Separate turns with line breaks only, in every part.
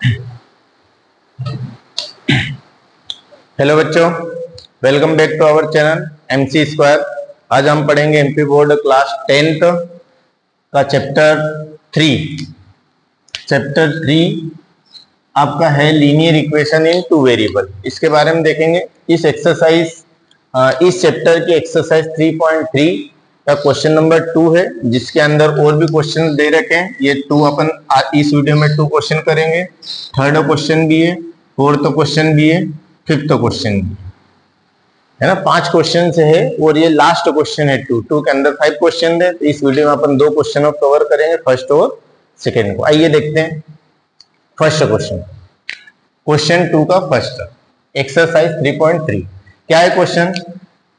Hello बच्चों, welcome back to our channel MC Square. आज हम पढ़ेंगे एमपी बोर्ड क्लास 10th का चैप्टर 3। चैप्टर 3 आपका है linear equation in two variable. इसके बारे में देखेंगे। इस चैप्टर की एक्सरसाइज 3.3 का क्वेश्चन नंबर 2 है, जिसके अंदर और भी क्वेश्चन दे रखे हैं। ये 2 अपन इस वीडियो में 2 क्वेश्चन करेंगे। थर्ड क्वेश्चन भी है, फोर्थ क्वेश्चन भी है, फिफ्थ क्वेश्चन भी है ना। 5 क्वेश्चन से है और ये लास्ट क्वेश्चन है। 2 के अंदर 5 क्वेश्चन है, तो इस वीडियो में अपन 2 क्वेश्चन कवर करेंगे, फर्स्ट और सेकेंड को। आइए देखते हैं फर्स्ट क्वेश्चन। क्वेश्चन 2 का फर्स्ट एक्सरसाइज 3.3 क्या है question?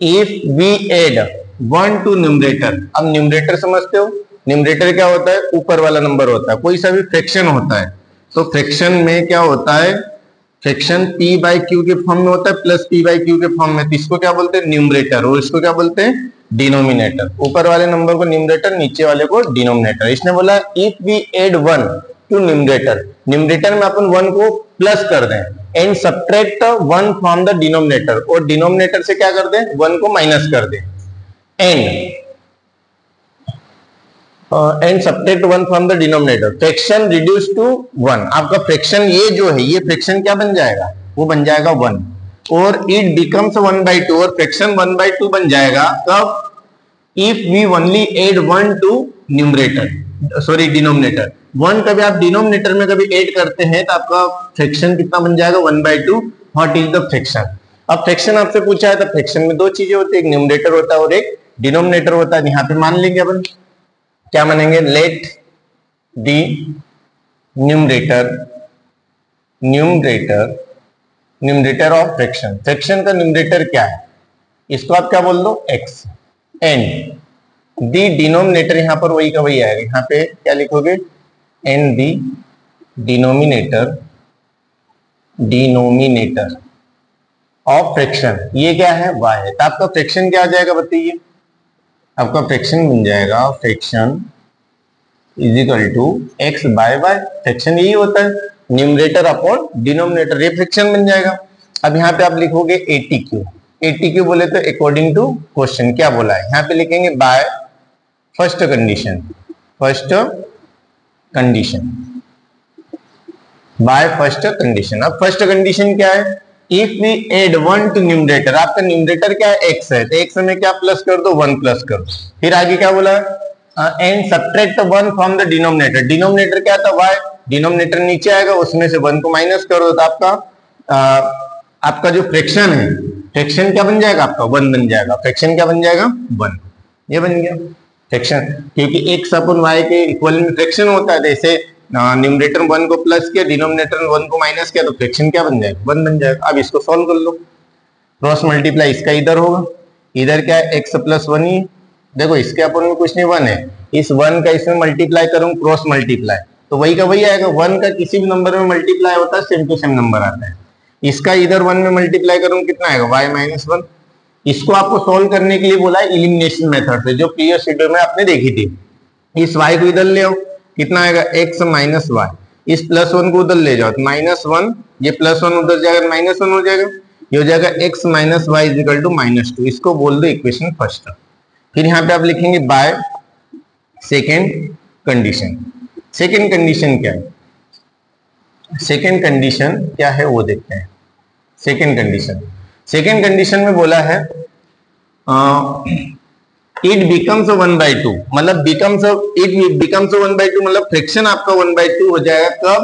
If we add 1 to numerator. अब न्यूमरेटर समझते हो, न्यूमरेटर क्या होता है? ऊपर वाला नंबर होता है। कोई सा भी फ्रैक्शन होता है तो फ्रैक्शन में क्या होता है? फ्रैक्शन p बाई क्यू के फॉर्म में होता है, प्लस p बाई क्यू के फॉर्म में। तो इसको क्या बोलते हैं? न्यूमरेटर। और इसको क्या बोलते हैं? डिनोमिनेटर। ऊपर वाले नंबर को न्यूमरेटर, नीचे वाले को डिनोमिनेटर। इसने बोला if we add 1 to numerator, numerator में अपन 1 को प्लस कर दें and subtract 1 from the denominator, और डिनोमिनेटर से क्या कर दें? 1 को माइनस कर दें and subtract 1 from the denominator, fraction reduce to 1। आपका फ्रैक्शन ये जो है, ये फ्रैक्शन क्या बन जाएगा? वो बन जाएगा 1। और इट बिकम्स 1/2, और फ्रैक्शन 1/2 बन जाएगा कब? If we only add 1 to numerator, sorry denominator. 1 कभी आप डिनोमिनेटर में कभी ऐड करते हैं तो आपका फ्रैक्शन कितना बन जाएगा? 1/2। What is the fraction? अब फ्रैक्शन आपसे पूछा है तो फ्रैक्शन में 2 चीजें होती है, एक न्यूमरेटर होता है और एक डिनोमिनेटर होता है। यहाँ पे मान लेंगे अपन, क्या मानेंगे? Let the numerator of fraction. Fraction का न्यूमरेटर क्या है? इसको आप क्या बोल दो? x। एंड दी डिनोमिनेटर, यहां पर वही का वही आएगा। यहां पे क्या लिखोगे? And the denominator of fraction, ये क्या है? y है। तो आपका फ्रैक्शन क्या आ जाएगा बताइए? आपका फ्रैक्शन बन जाएगा fraction is equal to x by y. Fraction यही होता है, न्यूमरेटर अपॉन डिनोमिनेटर, ये फ्रैक्शन बन जाएगा। अब यहाँ पे आप लिखोगे ATQ बोले तो अकॉर्डिंग टू क्वेश्चन क्या बोला है, यहाँ पे लिखेंगे by first condition. By first condition. अब फर्स्ट कंडीशन क्या है? If we add 1 to numerator, आपका न्यूमरेटर क्या है? x है, तो x में क्या प्लस कर दो? 1 प्लस कर दो। फिर आगे क्या बोला? And subtract 1 from the denominator. Denominator क्या था? y। डिनोमिनेटर नीचे आएगा, उसमें से 1 को माइनस कर दो, तो आपका जो फ्रैक्शन है, फ्रैक्शन क्या बन जाएगा? आपका 1 बन जाएगा। फ्रैक्शन क्या बन जाएगा? 1। ये बन गया फ्रैक्शन, क्योंकि x अपन y के इक्वल में फ्रैक्शन होता है। जैसे न्यूमरेटर 1 को प्लस किया, डिनोमिनेटर 1 को माइनस किया, तो फ्रैक्शन क्या बन जाएगा? 1 बन जाएगा। अब इसको सॉल्व कर लो, क्रॉस मल्टीप्लाई इसका इधर होगा, इधर क्या है? x प्लस 1 ही। देखो इसके अपन में कुछ नहीं, 1 है, इस 1 का इसमें मल्टीप्लाई करूं, क्रॉस मल्टीप्लाई, तो वही का वही आएगा। 1 का किसी भी नंबर में मल्टीप्लाई होता है, सेम टू सेम नंबर आता है। इसका इधर 1 में मल्टीप्लाई करूं, कितना आएगा? y minus 1। इसको आपको सॉल्व करने के लिए बोला है इलिमिनेशन मेथड से, जो प्रीवियस वीडियो में आपने देखी थी। इस y को इधर ले आओ, कितना आएगा? x minus y। इस प्लस 1 को उधर ले जाओ, -1, ये +1 उधर जाएगा, -1 हो जाएगा, ये हो जाएगा x minus y is equal to -2। इसको बोल दो इक्वेशन फर्स्ट। फिर यहाँ पे आप लिखेंगे by second condition. Second condition क्या है? सेकेंड कंडीशन क्या है वो देखते हैं। सेकेंड कंडीशन में बोला है इट बिकम्स 1/2, मतलब इट बिकम्स 1/2 मतलब फ्रैक्शन आपका 1/2 हो जाएगा।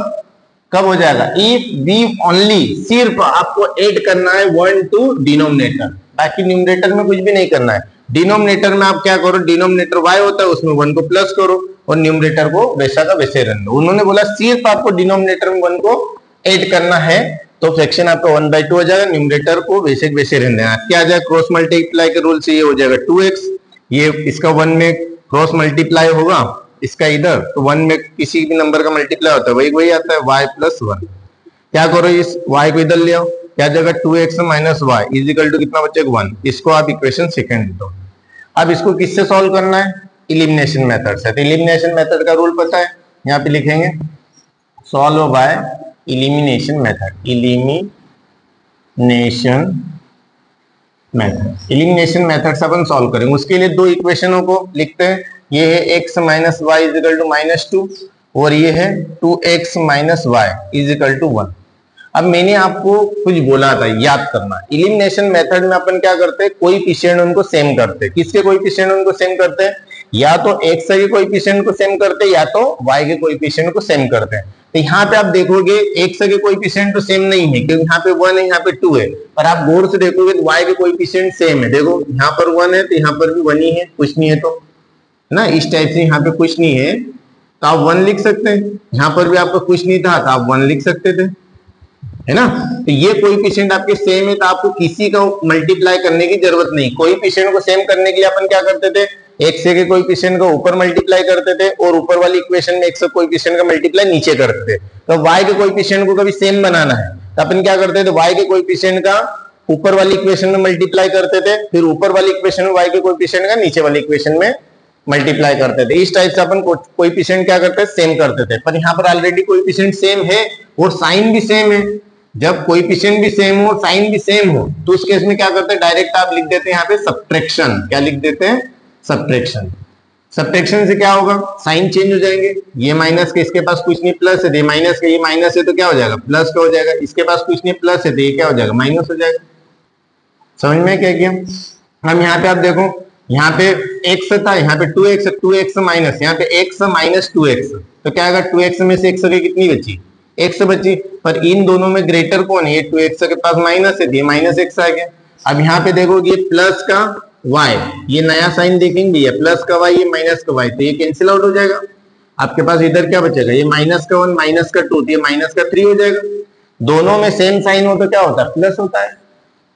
कब हो जाएगा? इफ वी ओनली, सिर्फ आपको ऐड करना है 1 टू डिनोमिनेटर, बाकी न्यूमरेटर में कुछ भी नहीं करना है। डिनोमिनेटर में आप क्या करो? डिनोमिनेटर y होता है, उसमें 1 को प्लस करो और न्यूमरेटर को वैसा का वैसे रहने दो। उन्होंने बोला सिर्फ आपको डिनोमिनेटर में 1 को ऐड करना है, तो फ्रैक्शन आपका 1/2 हो जाएगा, न्यूमरेटर को वैसे वैसे रहने देना। क्या आ जाएगा? क्रॉस मल्टीप्लाई के रूल से ये हो जाएगा 2x, ये इसका 1 में क्रॉस मल्टीप्लाई होगा, इसका इधर, तो 1 में किसी भी नंबर का मल्टीप्लाई होता है, वही आता है y प्लस 1। क्या करो? इस y को इधर ले आओ, क्या जगह 2x minus y is equal to कितना बचेगा? 1। इसको आप इक्वेशन सेकंड दो। अब इसको किससे सॉल्व करना है? इलिमिनेशन मेथड से। तो इलिमिनेशन मेथड का रूल पता है, यहाँ पे लिखेंगे solve by elimination method, elimination method से अपन सॉल्व करेंगे। उसके लिए दो इक्वेशनों को लिखते हैं, ये है x minus y is equal to -2 और ये है 2x minus y is equal to 1। अब मैंने आपको कुछ बोला था, याद करना। इलिमिनेशन मेथड में अपन क्या करते हैं, कोएफिशिएंट उनको सेम करते हैं। किसके कोएफिशिएंट उनको सेम करते हैं? या तो x के कोएफिशिएंट को सेम करते हैं या तो y के कोएफिशिएंट को सेम करते हैं। तो यहाँ पे आप देखोगे x के कोएफिशिएंट तो सेम नहीं है, क्योंकि यहाँ पे 1 है, यहाँ पे 2 है। पर आप गौर से देखोगे तो y के कोएफिशिएंट सेम है। देखो यहाँ पर 1 है तो यहाँ पर भी 1 ही है, कुछ नहीं है तो ना, इस टाइप से यहाँ पे कुछ नहीं है तो आप 1 लिख सकते हैं। यहाँ पर भी आपका कुछ नहीं था तो आप 1 लिख सकते थे, है ना। तो ये कोएफिशिएंट आपके सेम है तो आपको किसी का मल्टीप्लाई करने की जरूरत नहीं। कोएफिशिएंट को सेम करने के लिए अपन क्या करते थे, x के कोएफिशिएंट को ऊपर मल्टीप्लाई करते थे और ऊपर वाली इक्वेशन में x के कोएफिशिएंट का मल्टीप्लाई नीचे करते थे। तो y के कोएफिशिएंट को कभी सेम बनाना है तो अपन क्या करते थे, y के कोएफिशिएंट का ऊपर वाली इक्वेशन में मल्टीप्लाई करते थे, फिर ऊपर वाली इक्वेशन में y के कोएफिशिएंट का नीचे वाली इक्वेशन में मल्टीप्लाई करते थे। इस टाइप से अपन कोएफिशिएंट क्या करते थे, सेम करते थे। पर यहाँ पर ऑलरेडी कोएफिशिएंट सेम है और साइन भी सेम है। जब कोएफिशिएंट भी सेम हो, साइन भी सेम हो, तो उस केस में क्या करते हैं, डायरेक्ट आप लिख देते हैं यहाँ पे सब्ट्रैक्शन। क्या लिख देते हैं, सब्ट्रैक्शन। सब्ट्रैक्शन से क्या होगा, साइन चेंज हो जाएंगे। ये माइनस के इसके पास कुछ नहीं प्लस है, ये माइनस के ये माइनस है तो क्या हो जाएगा, प्लस का हो जाएगा। इसके पास कुछ नहीं प्लस है तो ये क्या हो जाएगा, माइनस हो जाएगा। समझ में क्या किया। हम यहाँ पे आप देखो, यहाँ पे x था, यहाँ पे 2x, 2x माइनस, यहाँ पे x माइनस 2x, तो क्या आएगा, 2x में से x की कितनी बची, x बची। पर इन दोनों में ग्रेटर कौन है, ये 2x के पास माइनस है, ये माइनस x आ गया। अब यहाँ पे देखोगे प्लस का y, ये नया साइन देखेंगे, ये प्लस का y, ये माइनस का y, तो ये कैंसिल आउट हो जाएगा। आपके पास इधर क्या बचेगा, ये माइनस का 1 माइनस का 2, ये माइनस का 3 हो जाएगा। दोनों में सेम साइन हो तो क्या होता है, प्लस होता है।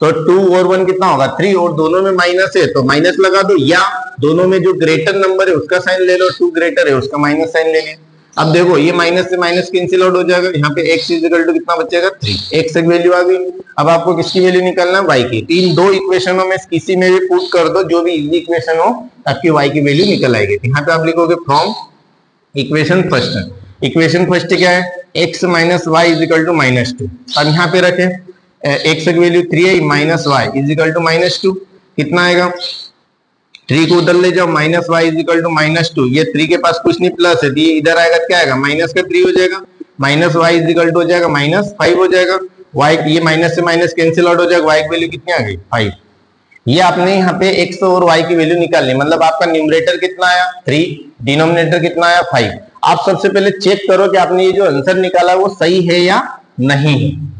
तो 2 और 1 कितना होगा, 3, और दोनों में माइनस है तो माइनस लगा दो, या दोनों में जो ग्रेटर नंबर है उसका साइन ले लो, 2 ग्रेटर है उसका माइनस साइन ले लिया। अब देखो ये माइनस से माइनस कैंसिल आउट हो जाएगा। यहाँ पे x इज इक्वल टू कितना बचेगा, 3। x की वैल्यू आ गई। अब आपको किसकी वैल्यू निकालना है, y की। इन दो इक्वेशनों में किसी में भी पुट कर दो, जो भी इजी इक्वेशन हो, आपकी y की वैल्यू निकल आएगी। यहाँ पे आप लिखोगे from equation first. Equation first क्या है, x minus y is equal to -2। अब यहाँ पे रखें x की वैल्यू 3 है, minus y is equal to -2, कितना आएगा, 3 को उधर ले जाओ, minus y is equal to -2। ये 3 के पास कुछ नहीं प्लस है, ये इधर आएगा क्या आएगा, माइनस का 3 हो जाएगा, minus y is equal to हो जाएगा -5 हो जाएगा। y ये माइनस से माइनस कैंसिल आउट हो जाएगा, y की वैल्यू कितनी आ गई, 5। ये आपने यहाँ पे x और y की वैल्यू निकालनी, मतलब आपका न्यूमरेटर कितना आया 3, डिनोमिनेटर कितना आया 5। आप सबसे पहले चेक करो कि आपने ये जो आंसर निकाला वो सही है या नहीं है।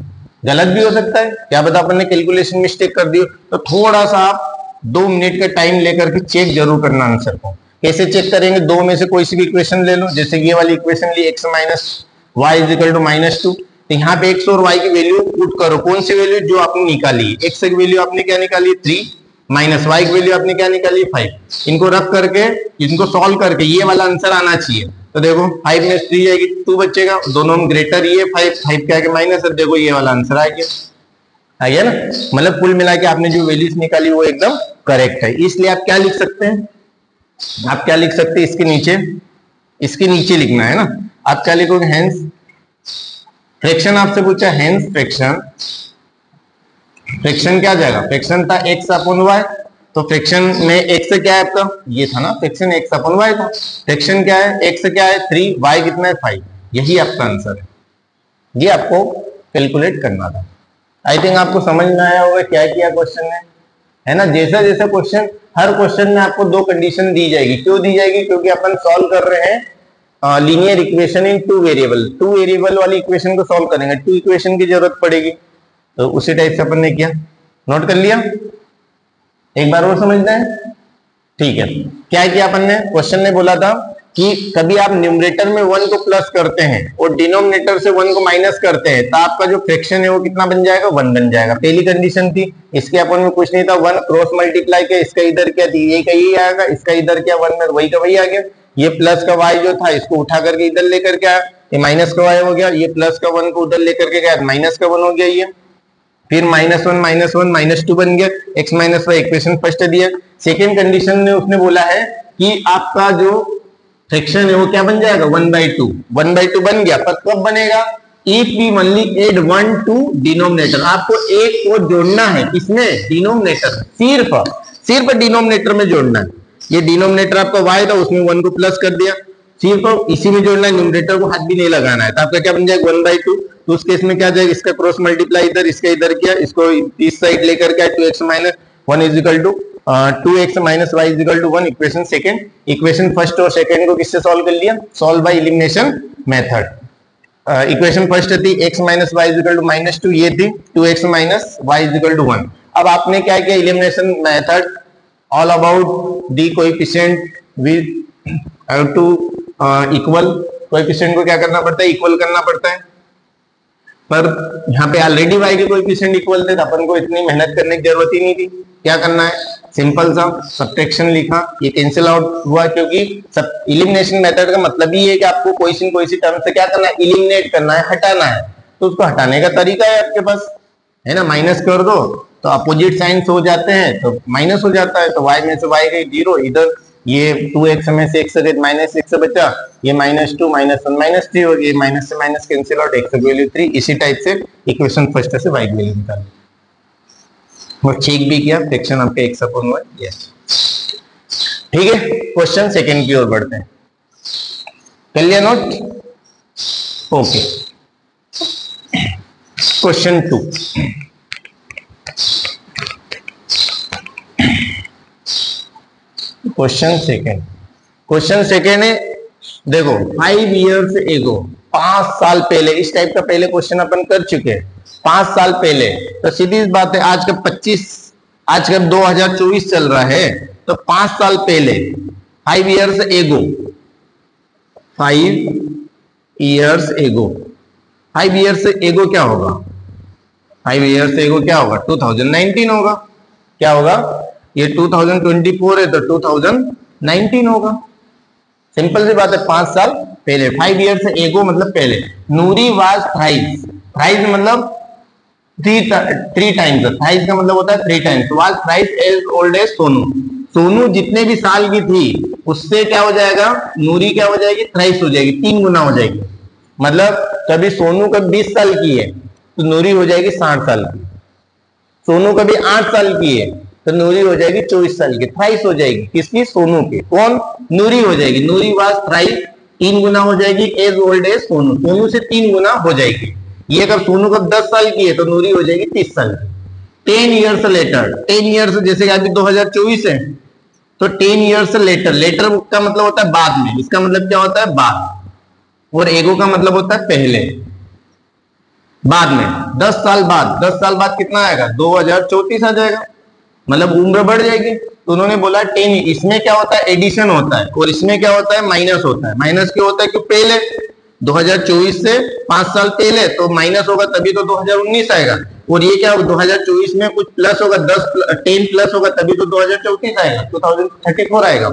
गलत भी हो सकता है, क्या पता अपन ने कैलकुलेशन मिस्टेक कर दी। तो थोड़ा सा आप 2 मिनट का टाइम लेकर के चेक जरूर करना आंसर को। कैसे चेक करेंगे, दो में से कोई सी भी इक्वेशन ले लो, जैसे ये वाली इक्वेशन ली, x minus y is equal to -2। तो यहाँ पे x और y की वैल्यू पुट करो, कौन सी वैल्यू जो आपने निकाली, x की वैल्यू आपने क्या निकाली 3, माइनस y की वैल्यू आपने क्या निकाली 5। इनको रख करके, इनको सॉल्व करके ये वाला आंसर आना चाहिए। तो देखो 5 में 3 जाएगी, 2 बचेगा, दोनों में ग्रेटर ये 5 क्या है माइनस, देखो ये वाला आंसर आ गया ना। मतलब कुल मिला के आपने जो वैल्यूज निकाली वो एकदम करेक्ट है। इसलिए आप क्या लिख सकते हैं, आप क्या लिख सकते हैं, इसके नीचे लिखना है ना। आप क्या लिखोगे, हेंस फ्रैक्शन आपसे पूछा, हेंस फ्रैक्शन क्या जाएगा, फ्रैक्शन था x अपॉन y, तो फ्रैक्शन में x से क्या है आपका, ये था ना फ्रैक्शन, x अपॉन y था। फ्रैक्शन क्या है, x क्या है 3, y कितना है 5, यही आपका आंसर है। ये आपको कैलकुलेट करना था। आई थिंक आपको समझ में आया होगा क्या किया क्वेश्चन ने, है ना। जैसा जैसा क्वेश्चन, हर क्वेश्चन में आपको 2 कंडीशन दी जाएगी। क्यों दी जाएगी, क्योंकि अपन सॉल्व कर रहे हैं linear equation in 2 variable. 2 variable वाली इक्वेशन को सॉल्व करेंगे, 2 इक्वेशन की जरूरत पड़ेगी। तो उसी टाइप से अपन ने किया, नोट कर लिया, एक बार और समझना है, ठीक है। क्या किया अपन ने, क्वेश्चन ने बोला था कि कभी आप न्यूमरेटर में 1 को प्लस करते हैं और डिनोमिनेटर से 1 को माइनस करते हैं, तो आपका जो फ्रैक्शन है वो कितना बन जाएगा, 1 बन जाएगा। पहली कंडीशन थी, इसके अपन में कुछ नहीं था, 1 क्रॉस मल्टीप्लाई किया, इसका इधर क्या थी, ये का यही आएगा, इसका इधर क्या 1 में वही का वही आ गया। ये प्लस का y जो था इसको उठा करके इधर लेकर के आया, ये माइनस का y हो गया। ये प्लस का 1 को उधर लेकर के गया, माइनस का 1 हो गया। ये फिर -1 -2 बन गया, x minus y equation first दिया। सेकेंड कंडीशन में उसने बोला है कि आपका जो फ्रैक्शन है वो क्या बन जाएगा, 1/2 बन गया। पर कब बनेगा, if we only add 1 to denominator, आपको एक को जोड़ना है, किसमें? डिनोमिनेटर, सिर्फ डिनोमिनेटर में जोड़ना है। ये डिनोमिनेटर आपका y था, उसमें 1 को प्लस कर दिया, सिर्फ इसी में जोड़ना है, न्यूमरेटर को हाथ भी नहीं लगाना है। तो आपका क्या बन जाएगा 1/2। तो उस केस में क्या जाएगा, इसका क्रॉस मल्टीप्लाई इधर, इसका इधर किया, इसको इस साइड लेकर के 2x minus 1 is equal to 2x minus y is equal to 1। Equation second, equation first और सेकेंड को किससे सॉल्व कर लिया? Solve by elimination method. Equation first थी x minus y is equal to -2, ये थी 2x minus y is equal to 1। अब आपने क्या किया, elimination method all about the coefficient with have to equal, coefficient को क्या करना पड़ता है? इक्वल करना पड़ता है। पर यहाँ पे ऑलरेडी y के कोएफिशिएंट इक्वल थे, तो अपन को इतनी मेहनत करने की जरूरत ही नहीं थी। क्या करना है, सिंपल सा सब्ट्रैक्शन लिखा, ये कैंसिल आउट हुआ, क्योंकि एलिमिनेशन मेथड का मतलब ही है कि आपको कोई सी टर्म से क्या करना है? एलिमिनेट करना है, हटाना है। तो उसको हटाने का तरीका है आपके पास, है ना? माइनस कर दो तो अपोजिट साइंस हो जाते हैं, तो माइनस हो जाता है। तो y में से y गई 0, इधर ये 2x में से x गई -6 से बचा, ये -2 -1 -3 हो गया, माइनस से माइनस कैंसिल आउट, x की वैल्यू 3। इसी टाइप से इक्वेशन फर्स्ट से y की वैल्यू निकाल और चेक भी किया, फ्रैक्शन आपके x अपॉन y, यस। ठीक है, क्वेश्चन सेकंड की ओर बढ़ते हैं। कर लिया note? Okay, question 2। Question second है, देखो 5 इयर्स एगो, 5 साल पहले, इस टाइप का पहले क्वेश्चन अपन कर चुके हैं 5 साल पहले। तो सीधी बात है, आज का 2024 चल रहा है, तो 5 साल पहले 5 years ago, 5 years ago, 5 years ago क्या होगा? 5 इयर्स एगो क्या होगा? 2019 होगा। क्या होगा? ये 2024 है तो 2019 होगा। सिंपल सी बात है, 5 साल पहले। 5 इयर्स एगो मतलब पहले। नूरी वाज थ्राइस, थ्राइस मतलब 3 टाइम्स, थ्राइस का मतलब होता है 3 times. Was thrice as old as Sonu, Sonu जितने भी साल की थी उससे क्या हो जाएगा? नूरी क्या हो जाएगी? थ्राइस हो जाएगी, 3 गुना हो जाएगी। मतलब कभी सोनू कभी 20 साल की है तो नूरी हो जाएगी 60 साल की। सोनू कभी 8 साल की है तो नूरी हो जाएगी 24 साल की, थ्राइस हो जाएगी। किसकी? सोनू की। कौन? नूरी हो जाएगी। नूरी वाज थ्राइस, 3 गुना हो जाएगी as old as Sonu, Sonu से 3 गुना हो जाएगी। ये अगर सोनू कब 10 साल की है तो नूरी हो जाएगी 30 साल की। 10 ईयर्स लेटर, 10 ईयर्स जैसे अभी 2024 है तो 10 ईयर्स लेटर, लेटर का मतलब होता है बाद में, इसका मतलब क्या होता है? बाद। और एगो का मतलब होता है पहले, बाद में। 10 साल बाद, 10 साल बाद कितना आएगा? 2034 आ जाएगा, मतलब उम्र बढ़ जाएगी। तो उन्होंने बोला 10, इसमें क्या होता है? एडिशन होता है, और इसमें क्या होता है? माइनस होता है। माइनस क्यों होता है? क्यों? पहले 2024 से 5 साल पहले, तो माइनस होगा तभी तो 2019 आएगा। और ये क्या होगा? 2024 में कुछ प्लस होगा, 10 प्लस होगा तभी तो 2034 आएगा, 2034 आएगा।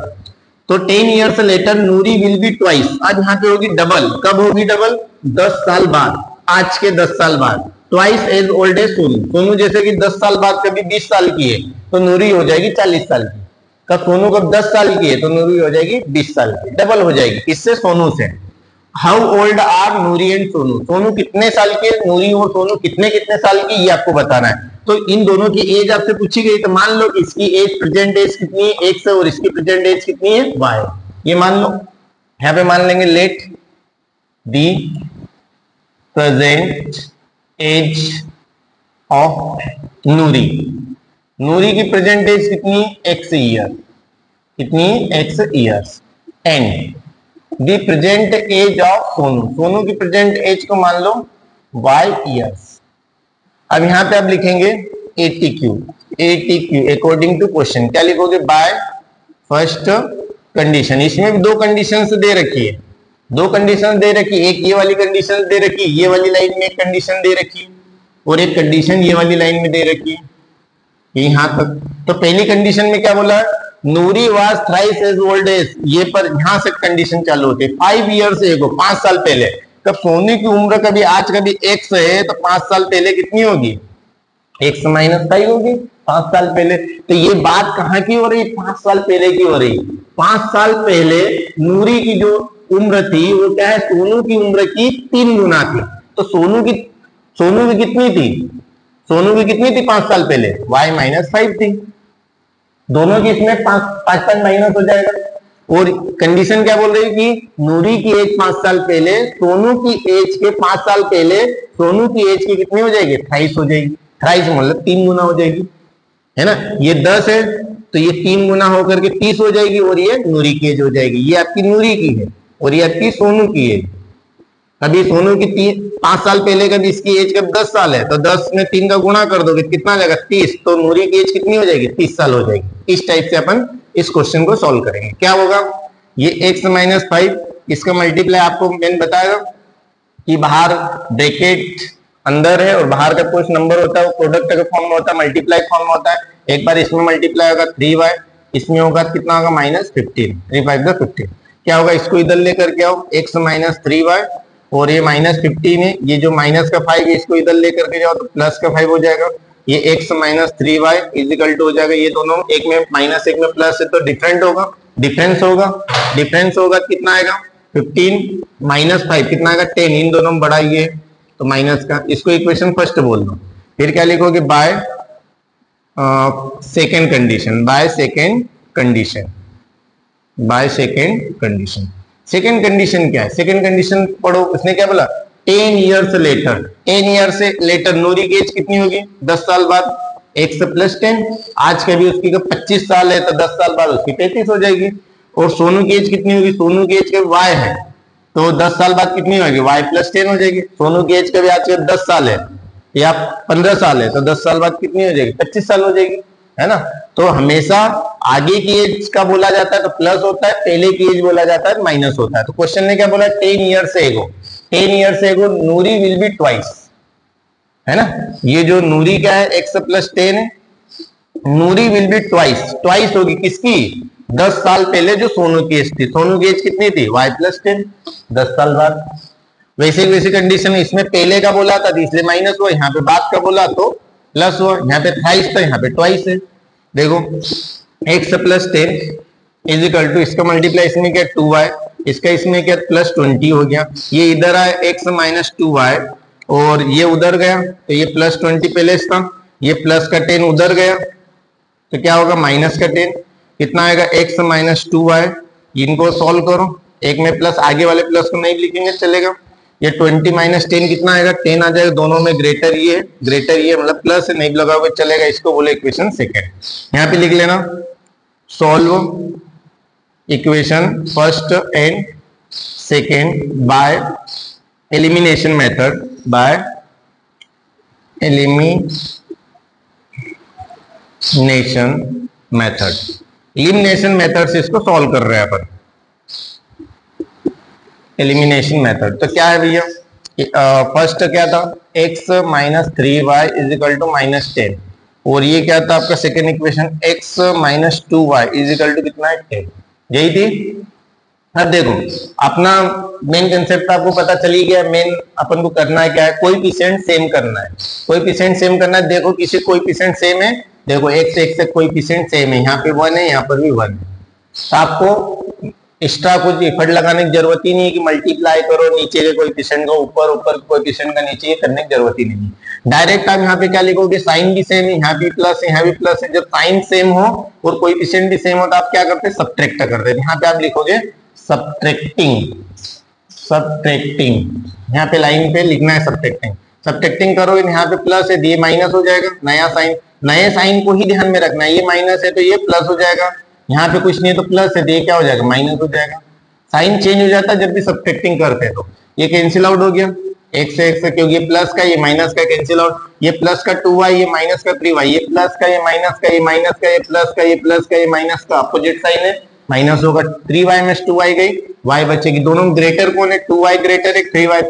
तो 10 years later Noori will be twice, आज यहाँ पे होगी डबल। कब होगी डबल? 10 साल बाद, आज के 10 साल बाद। Twice as old as Sonu, Sonu जैसे कि 10 साल बाद कभी 20 साल की है तो नूरी हो जाएगी 40 साल की। कब? सोनू कब 10 साल की है तो नूरी हो जाएगी 20 साल की, डबल हो जाएगी। किससे? सोनू से। How old are Noori and Sonu, Sonu कितने साल के, नूरी और सोनू कितने कितने साल की, ये आपको बताना है। तो इन दोनों की एज आपसे पूछी गई, तो मान लो इसकी एज, प्रेजेंट एज कितनी है? x है, और इसकी प्रेजेंट एज कितनी है? y। ये मान लो, यहां पे मान लेंगे let the present age of Noori, Noori की प्रेजेंट एज कितनी? x ईयर, कितनी? x years. And the present age of Sonu, Sonu की प्रेजेंट एज को मान लो y ईयर्स। अब यहां पे आप लिखेंगे ATQ, ATQ according to question. क्या लिखोगे? By first condition. इसमें भी 2 कंडीशंस दे रखी है, 2 कंडीशन दे रखी है। एक ये वाली कंडीशन दे रखी है, ये वाली लाइन में एक कंडीशन दे रखी है, और एक कंडीशन ये वाली लाइन में दे रखी है यहां तक। तो पहली कंडीशन में क्या बोला? Noori was thrice as old as, ये पर यहां से कंडीशन चालू होती है। 5 इयर्स एगो, 5 साल पहले। कब? सोनू की उम्र कभी आज कभी x है तो 5 साल पहले कितनी होगी? x माइनस 5 होगी 5 साल पहले। तो ये बात कहां की हो रही? 5 साल पहले की हो रही। 5 साल पहले नूरी की जो उम्र थी वो क्या है? सोनू की उम्र की 3 गुना थी। तो सोनू की कितनी थी, सोनू की कितनी थी 5 साल पहले, y-5 थी। दोनों की इसमें 5 माइनस हो जाएगा। और कंडीशन क्या बोल रही है कि नूरी की एज 5 साल पहले सोनू की एज के 5 साल पहले सोनू की एज की कितनी हो जाएगी, 28 हो जाएगी। 28 मतलब 3 गुना हो जाएगी, है ना। ये 10 है तो ये 3 गुना होकर के 30 हो जाएगी और ये नूरी की एज हो जाएगी। ये आपकी नूरी की है और ये आपकी सोनू की है। अभी सोनू की 5 साल पहले का इसकी एज कब 10 साल है, तो 10 में 3 का गुणा कर दोगे कितना आ जाएगा 30, तो नूरी की एज कितनी हो जाएगी 30 साल हो जाएगी। इस टाइप से अपन इस क्वेश्चन को सॉल्व करेंगे। क्या होगा, ये x-5 इसका मल्टीप्लाई आपको मैंने बताया कि बाहर ब्रैकेट अंदर है और बाहर का कुछ नंबर होता है वो प्रोडक्ट के फॉर्म में होता है, मल्टीप्लाई फॉर्म में होता है। एक बार इसमें मल्टीप्लाई होगा 3y, इसमें होगा कितना होगा -15, 3 5 15। क्या होगा, इसको इधर लेकर के आओ, x-3y और ये -15 है, ये जो माइनस का 5 है इसको इधर लेकर के जाओ तो प्लस का 5 हो जाएगा। ये x-3y इजिकल टू हो जाएगा, ये दोनों एक में माइनस एक में प्लस है तो डिफरेंट होगा, डिफरेंस होगा कितना आएगा 15 -5 कितना आएगा 10, इन दोनों में बढ़ाइए तो माइनस का, इसको इक्वेशन फर्स्ट बोल दो। फिर क्या लिखोगे, by second condition. Second condition क्या है, सेकेंड कंडीशन पढ़ो, उसने क्या बोला 10 ईयर्स लेटर नूरी की एज कितनी होगी 10 साल बाद, x + 10, आज के भी उसकी 25 साल है तो 10 साल बाद उसकी 33 हो जाएगी। और सोनू की एज कितनी होगी, सोनू की एज के y है तो 10 साल बाद कितनी होगी y + 10 हो जाएगी। सोनू की एज का भी आज के 10 साल है या 15 साल है तो 10 साल बाद कितनी हो जाएगी 25 साल हो जाएगी, है ना। तो हमेशा आगे की एज का बोला जाता है तो प्लस होता है, पहले की एज बोला जाता है तो माइनस होता है। तो क्वेश्चन ने क्या बोला 10 years ago Noori will be twice, है ना। ये जो नूरी क्या है x + 10 है, नूरी विल बी ट्वाइस होगी किसकी 10 साल पहले जो सोनू की एज थी। सोनू की एज कितनी थी y + 10, 10 साल बाद। वैसे कंडीशन इसमें पहले का बोला था इसलिए माइनस हुआ, यहाँ पे बाद का बोला तो प्लस हुआ, यहाँ पे 28 था यहाँ पे ट्वाइस है। देखो x + 10 इजिकल टू इसका मल्टीप्लाई इसमें क्या 2y, इसका इसमें क्या +20 हो गया। ये इधर आया x - 2y और ये उधर गया तो ये +20 पहले था, ये प्लस का 10 उधर गया तो क्या होगा माइनस का 10, कितना आएगा x - 2y। इनको सॉल्व करो, एक में प्लस आगे वाले प्लस को नहीं लिखेंगे चलेगा। ये 20 - 10 कितना आएगा 10 आ जाएगा, दोनों में ग्रेटर ये मतलब प्लस है, नहीं लगाओगे चलेगा। इसको बोले इक्वेशन सेकेंड। यहाँ पे लिख लेना solve equation first and second by elimination method से इसको सॉल्व कर रहे हैं अपन, एलिमिनेशन मेथड। तो क्या है भैया, फर्स्ट क्या था x - 3y इजिकल टू -10 और ये क्या था आपका second equation x - 2y is equal to कितना है 10, यही थी। अब देखो अपना मेन कंसेप्ट आपको पता चली गया, मेन अपन को करना है क्या है, कोएफिशिएंट सेम करना है। देखो किसी कोएफिशिएंट सेम है, देखो x से कोएफिशिएंट सेम है, यहाँ पे 1 है यहाँ पर भी 1 है, तो आपको एक्स्ट्रा कुछ एफर्ट लगाने की जरूरत ही नहीं है कि मल्टीप्लाई करो नीचे के कोएफिशिएंट को ऊपर कोएफिशिएंट का नीचे, ये करने की जरूरत ही नहीं है। डायरेक्ट आप यहाँ पे क्या लिखोगे, साइन भी सेम है, यहाँ भी प्लस है यहाँ भी प्लस है। जब साइन सेम हो और कोएफिशिएंट भी सेम हो तो आप क्या करते हैं सब्ट्रैक्ट करते हैं। यहाँ पे आप लिखोगे सब्ट्रैक्टिंग, यहाँ पे लाइन पे लिखना है सब्ट्रैक्टिंग करोगे यहाँ पे प्लस है ये माइनस हो जाएगा, नए साइन को ही ध्यान में रखना है, ये माइनस है तो ये प्लस हो जाएगा, यहाँ पे कुछ नहीं है तो प्लस है तो ये क्या हो जाएगा माइनस हो जाएगा। साइन चेंज हो जाता है जब भी सब्ट्रैक्टिंग करते हैं। तो ये कैंसिल आउट हो गया x से x, क्योंकि ये प्लस का ये माइनस का कैंसिल आउट, ये प्लस का 2y ये माइनस का 3y, ये प्लस का ये माइनस का ये माइनस का ये प्लस का ये प्लस का ये माइनस का, अपोजिट साइन है माइनस होगा। 3y में 2y गई, y बचेगी। दोनों ग्रेटर कौन है, 2y ग्रेटर है 3y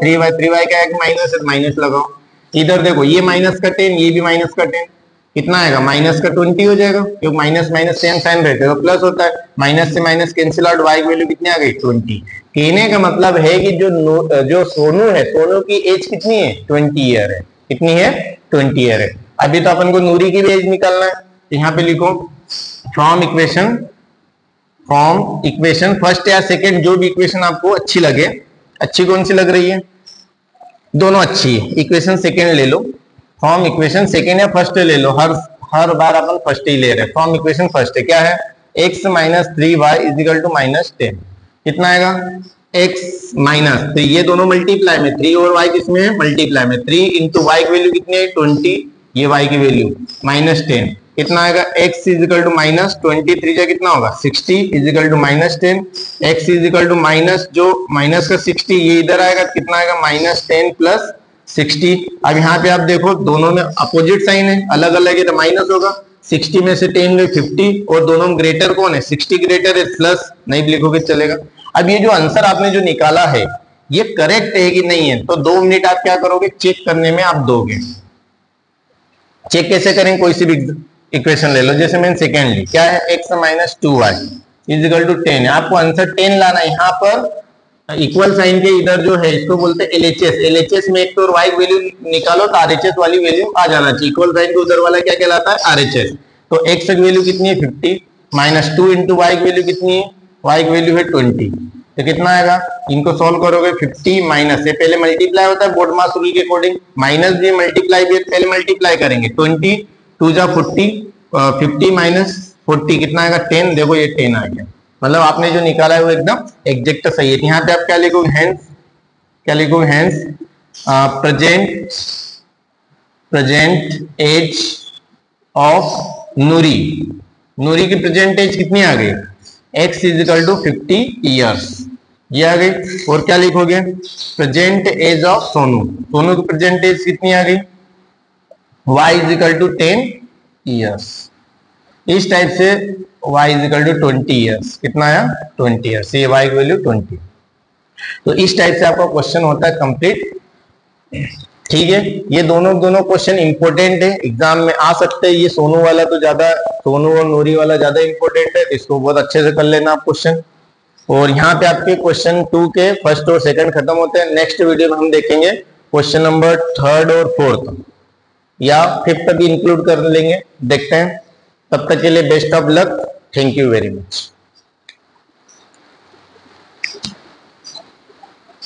का एक माइनस है माइनस लगाओ। इधर देखो ये माइनस का 10 ये भी माइनस का 10, कितना आएगा माइनस का 20 हो जाएगा, क्योंकि माइनस माइनस सेम साइन रहते हैं तो प्लस होता है, माइनस से माइनस कैंसिल आउट, y की वैल्यू कितनी आ गई 20। कहने का मतलब है कि जो सोनू है, सोनू की एज कितनी है 20 ईयर है, कितनी है 20 ईयर है। अभी तो अपन को नूरी की भी एज निकालना है, तो यहाँ पे लिखो फ्रॉम इक्वेशन फर्स्ट या सेकेंड, जो भी इक्वेशन आपको अच्छी लगे। अच्छी कौन सी लग रही है, दोनों अच्छी है। इक्वेशन सेकेंड ले लो, फॉर्म इक्वेशन सेकेंड या फर्स्ट ले लो, हर बार अपन फर्स्ट ही ले रहे हैं। फॉर्म इक्वेशन फर्स्ट है, क्या है, x minus 3y is equal to -10। कितना आएगा, x माइनस 3, ये दोनों मल्टीप्लाई में, 3 और y किसमें है, मल्टीप्लाई में, 3 इंटू वाई की वैल्यू कितनी है, 20, ये y की वैल्यू -10, कितना आएगा, x इज इक्वल टू -20, 3 जा कितना होगा 60 is equal to -10, x is equal to minus, जो माइनस का 60 ये इधर आएगा, कितना आएगा, -10 प्लस 60। अब यहाँ पे आप देखो दोनों में अपोजिट साइन है, अलग अलग है तो माइनस होगा, 60 में से 10 गए 50, और दोनों में ग्रेटर कौन है, 60 ग्रेटर है, प्लस नहीं लिखोगे चलेगा। अब ये जो आंसर आपने जो निकाला है ये करेक्ट है कि नहीं है, तो 2 मिनट आप क्या करोगे, चेक करने में आप दोगे। चेक कैसे करें, कोई सी भी इक्वेशन ले लो, जैसे मैंने सेकेंड ली, क्या है, x minus 2y is equal to 10 है, आपको आंसर 10 लाना है। यहाँ पर इक्वल साइन के इधर जो है इसको बोलते हैं एलएचएस, एलएचएस में एक तो y वैल्यू निकालो तो आरएचएस वाली वैल्यू आ जाना चाहिए। इक्वल साइन के उधर वाला क्या कहलाता है, आरएचएस। तो x की वैल्यू कितनी है 50, -2 इंटू y की वैल्यू कितनी है, y की वैल्यू है 20, तो कितना आएगा, इनको सॉल्व करोगे 50 माइनस से पहले मल्टीप्लाई होता है बोर्ड मास रूल के अकॉर्डिंग, माइनस भी मल्टीप्लाई भी पहले मल्टीप्लाई करेंगे, 20 2 जा 40, 50 माइनस 40 कितना आएगा 10, देखो ये 10 आ गया, मतलब आपने जो निकाला है वो एकदम एग्जैक्ट सही है। यहाँ पे आप क्या लिखोगे, हेंस, क्या लिखोगे, hence present age of Noori, Noori की प्रेजेंट एज कितनी आ गई, x is equal to 50 years, ये आ गई। और क्या लिखोगे, present age of Sonu, Sonu की प्रेजेंट एज कितनी आ गई, y is equal to 10 years. इस टाइप से y is equal to 20 years, कितना आया 20 ईयर्स, ये y की वैल्यू 20। तो इस टाइप से आपका क्वेश्चन होता है कंप्लीट, ठीक है। ये दोनों क्वेश्चन इंपॉर्टेंट है, एग्जाम में आ सकते हैं। ये सोनू वाला तो ज्यादा, सोनू और नूरी वाला ज्यादा इंपॉर्टेंट है, इसको बहुत अच्छे से कर लेना आप क्वेश्चन। और यहाँ पे आपके क्वेश्चन 2 के फर्स्ट और सेकंड खत्म होते हैं। नेक्स्ट वीडियो में हम देखेंगे क्वेश्चन नंबर 3 और 4 या 5 तक इंक्लूड कर लेंगे, देखते हैं। तब तक के लिए best of luck, thank you very much.